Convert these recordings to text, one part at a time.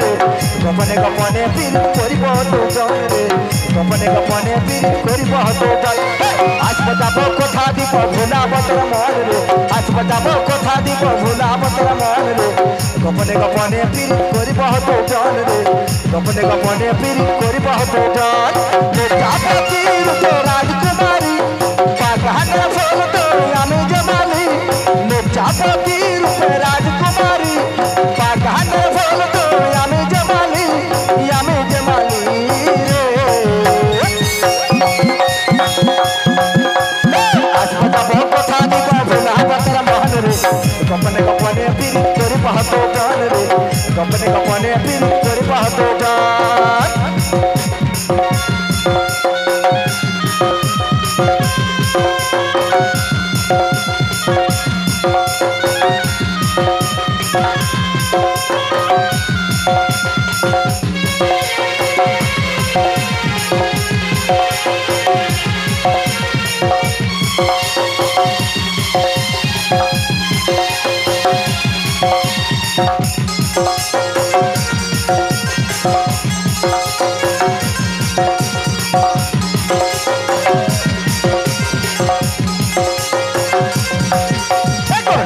रे गपने गपने पीर करिब तो जान रे गपने गपने पीर करिब तो जान आज बजाबो कथा दीप भुलाब तोर मन रे आज बजाबो कथा दीप भुलाब तोर मन रे गपने गपने पीर करिब तो जान रे गपने गपने पीर करिब तो जान ले जाबो पीर तो राजकुमारी बागान फल तो आमी जमाली ले जाबो पीर तो राजकुमारी बागान फल तो आमी जमाली रे आज बजाबो कथा दीप भुलाब तोर मन रे गपने गपने पीर करिब तो जान रे गपने गपने पीर करिब तो जान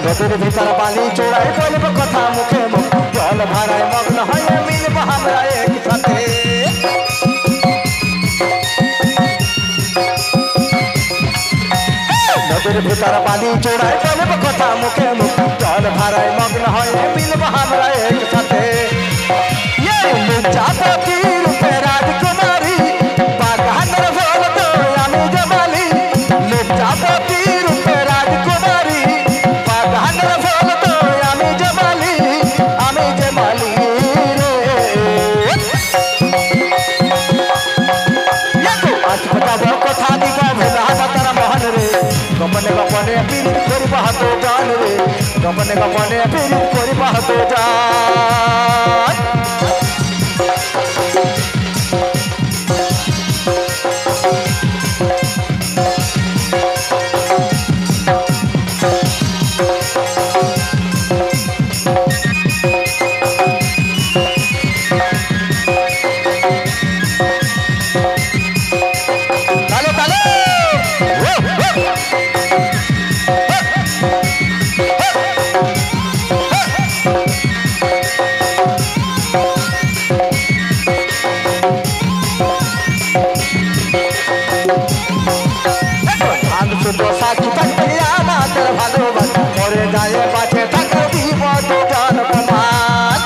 नदीर भीतर बाली चोड़ाई बोलब कथा मुखे मुख जल भराए मग्न है मिलब हमरा एक साथे नदीर भीतर बाली चोड़ाई बोलब कथा मुखे मुख जल भराए मग्न है मिलब हमरा एक साथे ये जातो की रूपे राजकुमारी बागान फल तो आमी जमाली ले जातो की रूपे राजकुमारी बागान फल तो आमी जमाली रे आज बताबो कथा दीप भुलाब तोर मन रे गपने गपने पीर करिब तो जान रे गपने गपने पीर करिब तो जान साखी तक मातर भागवत मोरे जाए बाछे तक दीप तो जान प्रमाण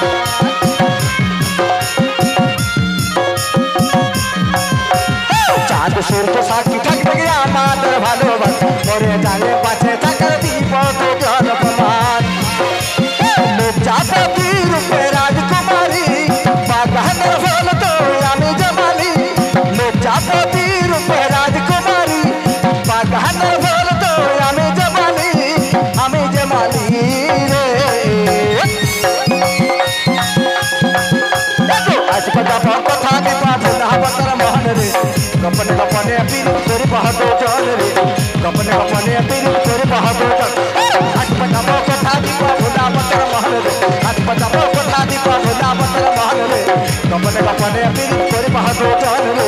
चाँद सूर्य साखी तक मातर भागवत मोरे जाए बाछे तक दीप तो जान प्रमाण जातो की रूपे राजकुमारी बागान फल तो आमी जमाली जातो की रूपे राजकुमारी बागान फल तो आमी जमाली रे आज बजाबो कथा दीप भुलाब तोर मन रे गपने गपने पीर करिब तो जान रे गपने गपने पीर करिब तो जान आज बजाबो कथा दीप भुलाब तोर मन रे आज बजाबो कथा दीप भुलाब तोर मन रे गपने गपने पीर करिब तो जान रे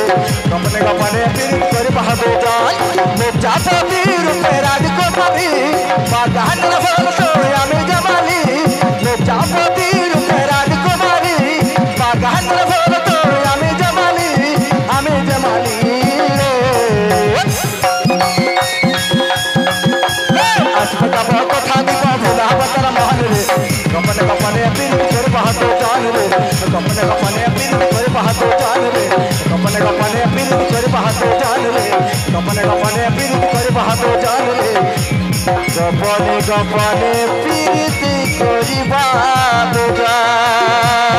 गपने गपने पीर करिब तो जान ले जातो की रूपे राजकुमारी बागान फल तो आमी जमाली ले जातो की रूपे राजकुमारी बागान फल तो आमी जमाली रे आज बजाबो कथा दीप भुलाब तोर मन रे गपने गपने पीर करिब तो जान रे गपने गपने पीर करिब तो जान रे गपने गपने पीर करिब तो जान रे गपने गपने पीर करिब तो जान रे गपने गपने पीर करिब तो जान।